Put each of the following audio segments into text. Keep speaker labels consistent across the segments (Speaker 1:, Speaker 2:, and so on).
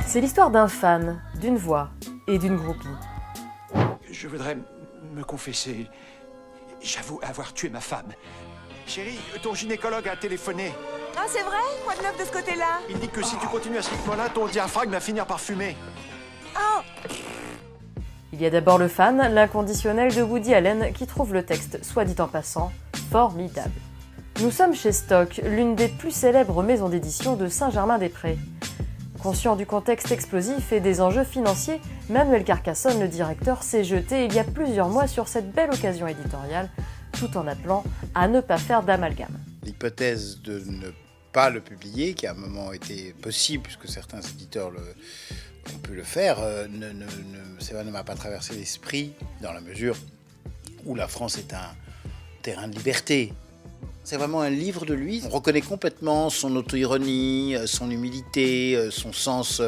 Speaker 1: C'est l'histoire d'un fan, d'une voix et d'une groupie.
Speaker 2: Je voudrais me confesser. J'avoue avoir tué ma femme. Chérie, ton gynécologue a téléphoné.
Speaker 3: Ah, c'est vrai? Quoi de neuf de ce côté-là?
Speaker 2: Il dit que si tu continues à ce rythme-là, ton diaphragme va finir par fumer.
Speaker 3: Oh!
Speaker 1: Il y a d'abord le fan, l'inconditionnel de Woody Allen, qui trouve le texte, soit dit en passant, formidable. Nous sommes chez Stock, l'une des plus célèbres maisons d'édition de Saint-Germain-des-Prés. Conscient du contexte explosif et des enjeux financiers, Manuel Carcassonne, le directeur, s'est jeté il y a plusieurs mois sur cette belle occasion éditoriale, tout en appelant à ne pas faire d'amalgame.
Speaker 4: L'hypothèse de ne pas le publier, qui à un moment était possible, puisque certains éditeurs ont pu le faire, ça ne m'a pas traversé l'esprit, dans la mesure où la France est un terrain de liberté. C'est vraiment un livre de lui. On reconnaît complètement son auto-ironie, son humilité, son sens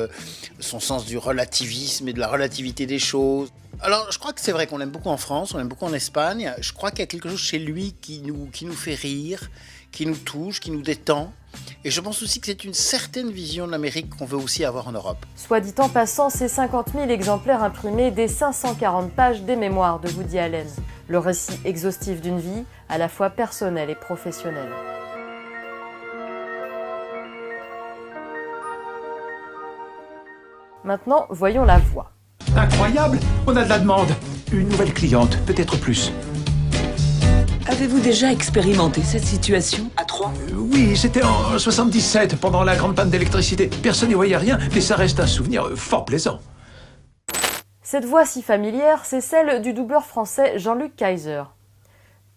Speaker 4: du relativisme et de la relativité des choses. Alors, je crois que c'est vrai qu'on l'aime beaucoup en France, on l'aime beaucoup en Espagne. Je crois qu'il y a quelque chose chez lui qui nous fait rire, qui nous touche, qui nous détend. Et je pense aussi que c'est une certaine vision de l'Amérique qu'on veut aussi avoir en Europe.
Speaker 1: Soit dit en passant, c'est 50 000 exemplaires imprimés des 540 pages des mémoires de Woody Allen. Le récit exhaustif d'une vie, à la fois personnelle et professionnelle. Maintenant, voyons la voix.
Speaker 2: Incroyable! On a de la demande. Une nouvelle cliente, peut-être plus.
Speaker 5: Avez-vous déjà expérimenté cette situation à Troyes?
Speaker 2: Oui, c'était en 77, pendant la grande panne d'électricité. Personne n'y voyait rien, mais ça reste un souvenir fort plaisant.
Speaker 1: Cette voix si familière, c'est celle du doubleur français Jean-Luc Kayser.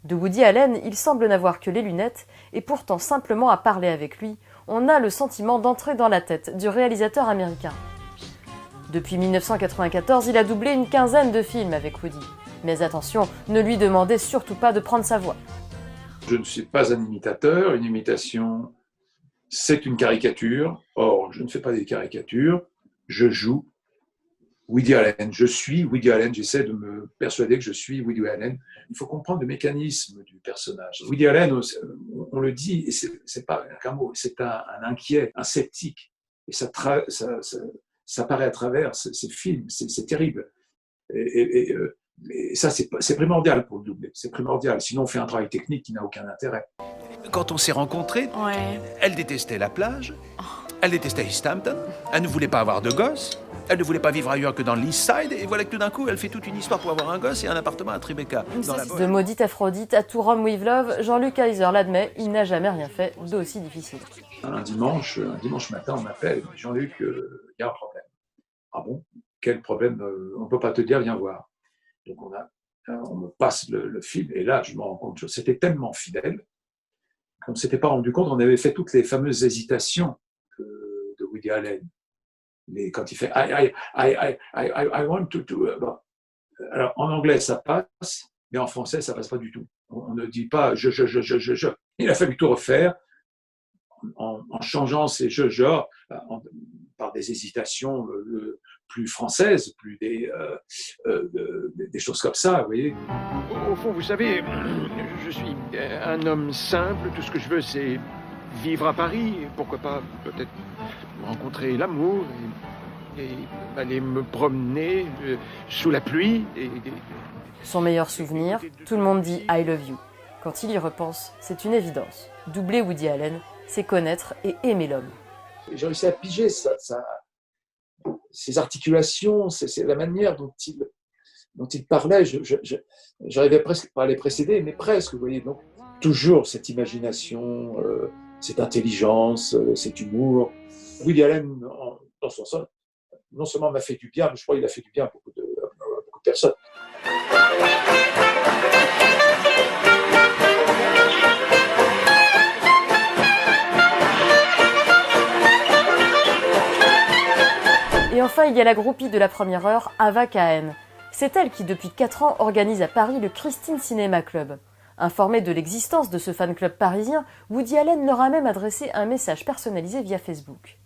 Speaker 1: De Woody Allen, il semble n'avoir que les lunettes, et pourtant simplement à parler avec lui, on a le sentiment d'entrer dans la tête du réalisateur américain. Depuis 1994, il a doublé une quinzaine de films avec Woody. Mais attention, ne lui demandez surtout pas de prendre sa voix.
Speaker 6: Je ne suis pas un imitateur, une imitation, c'est une caricature. Or, je ne fais pas des caricatures, je joue Woody Allen. Je suis Woody Allen, j'essaie de me persuader que je suis Woody Allen. Il faut comprendre le mécanisme du personnage. Woody Allen, on le dit, et c'est pas qu'un mot, c'est un inquiet, un sceptique. Et ça paraît à travers ces films, c'est terrible. Et ça, c'est primordial pour le doubler, c'est primordial. Sinon, on fait un travail technique qui n'a aucun intérêt.
Speaker 2: Quand on s'est rencontrés, elle détestait la plage, elle détestait East Hampton, elle ne voulait pas avoir de gosse, elle ne voulait pas vivre ailleurs que dans l'East Side, et voilà que tout d'un coup, elle fait toute une histoire pour avoir un gosse et un appartement à Tribeca.
Speaker 1: De maudite Aphrodite à To Rome with Love, Jean-Luc Kayser l'admet, il n'a jamais rien fait d'aussi difficile.
Speaker 6: Un dimanche matin, on m'appelle, Jean-Luc, il y a un problème. Ah bon? Quel problème? On ne peut pas te dire, viens voir. Donc on me passe le film, et là, je me rends compte que c'était tellement fidèle qu'on ne s'était pas rendu compte. On avait fait toutes les fameuses hésitations de Woody Allen. Quand il fait I want to bon. Alors en anglais ça passe, mais en français ça passe pas du tout. On ne dit pas je. Il a fallu tout refaire en changeant ces je par des hésitations plus françaises, plus des choses comme ça, vous voyez.
Speaker 7: Au fond, vous savez, je suis un homme simple. Tout ce que je veux, c'est vivre à Paris. Pourquoi pas, peut-être, rencontrer l'amour et aller me promener sous la pluie.
Speaker 1: Son meilleur souvenir, tout le monde dit « I love you ». Quand il y repense, c'est une évidence. Doubler Woody Allen, c'est connaître et aimer l'homme.
Speaker 6: J'ai réussi à piger ses articulations, c'est la manière dont il parlait. J'arrivais presque pas à les précéder, mais presque, vous voyez. Donc, toujours cette imagination, cette intelligence, cet humour. Woody Allen, dans son sens, non seulement m'a fait du bien, mais je crois qu'il a fait du bien à beaucoup de personnes.
Speaker 1: Et enfin, il y a la groupie de la première heure, Ava Cahen. C'est elle qui, depuis 4 ans, organise à Paris le Christine Cinema Club. Informé de l'existence de ce fan club parisien, Woody Allen leur a même adressé un message personnalisé via Facebook.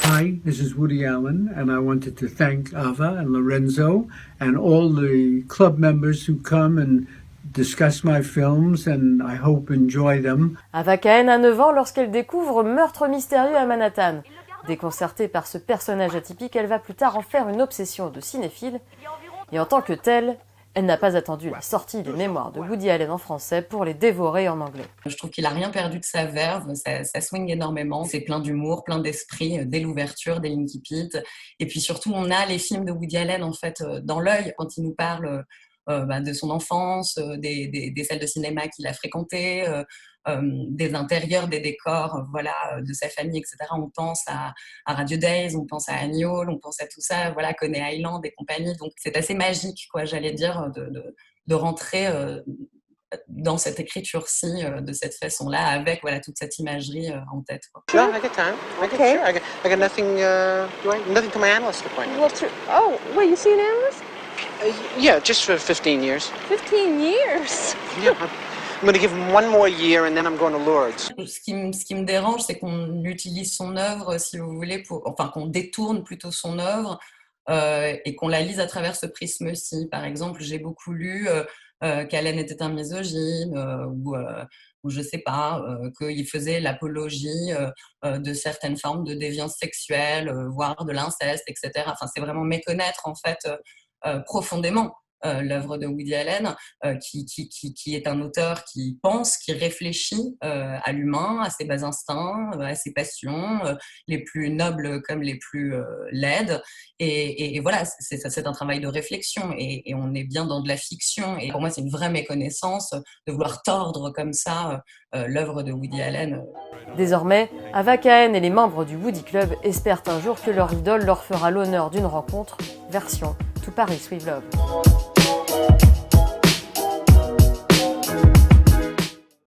Speaker 8: Hi, this is Woody Allen, and I wanted to thank Ava and Lorenzo and all the club members who come and discuss my films and I hope enjoy them.
Speaker 1: Ava Cahen a 9 ans lorsqu'elle découvre Meurtre mystérieux à Manhattan. Déconcertée par ce personnage atypique, elle va plus tard en faire une obsession de cinéphile. Et en tant que telle, elle n'a pas attendu la sortie des mémoires de Woody Allen en français pour les dévorer en anglais.
Speaker 9: Je trouve qu'il a rien perdu de sa verve, ça swing énormément, c'est plein d'humour, plein d'esprit, dès l'ouverture, dès l'Incipit. Et puis surtout, on a les films de Woody Allen en fait dans l'œil quand il nous parle de son enfance, des salles de cinéma qu'il a fréquentées, des intérieurs, des décors, voilà, de sa famille, etc. On pense à Radio Days, on pense à Annie Hall, on pense à tout ça, voilà, Coney Island et compagnie. Donc c'est assez magique, quoi, j'allais dire, de rentrer dans cette écriture-ci de cette façon-là, avec voilà toute cette imagerie en tête. Quoi.
Speaker 10: Sure, I got time.
Speaker 3: Okay.
Speaker 10: Sure, I got nothing. Nothing to my analyst appointment.
Speaker 3: Oh, wait, you see an analyst?
Speaker 10: Yeah, just for 15 years.
Speaker 3: 15 years?
Speaker 10: Yeah, I'm going to give him one more year and then I'm going to Lourdes.
Speaker 9: Ce qui me dérange, c'est qu'on utilise son œuvre, si vous voulez, qu'on détourne plutôt son œuvre et qu'on la lise à travers ce prisme-ci. Par exemple, j'ai beaucoup lu qu'Allen était un misogyne ou je sais pas, qu'il faisait l'apologie de certaines formes de déviance sexuelle, voire de l'inceste, etc. Enfin, c'est vraiment méconnaître en fait profondément l'œuvre de Woody Allen, qui est un auteur qui pense, qui réfléchit à l'humain, à ses bas instincts, à ses passions, les plus nobles comme les plus laides. Et voilà, c'est un travail de réflexion et on est bien dans de la fiction. Et pour moi, c'est une vraie méconnaissance de vouloir tordre comme ça l'œuvre de Woody Allen.
Speaker 1: Désormais, Ava Cahen et les membres du Woody Club espèrent un jour que leur idole leur fera l'honneur d'une rencontre, version To Paris with Love.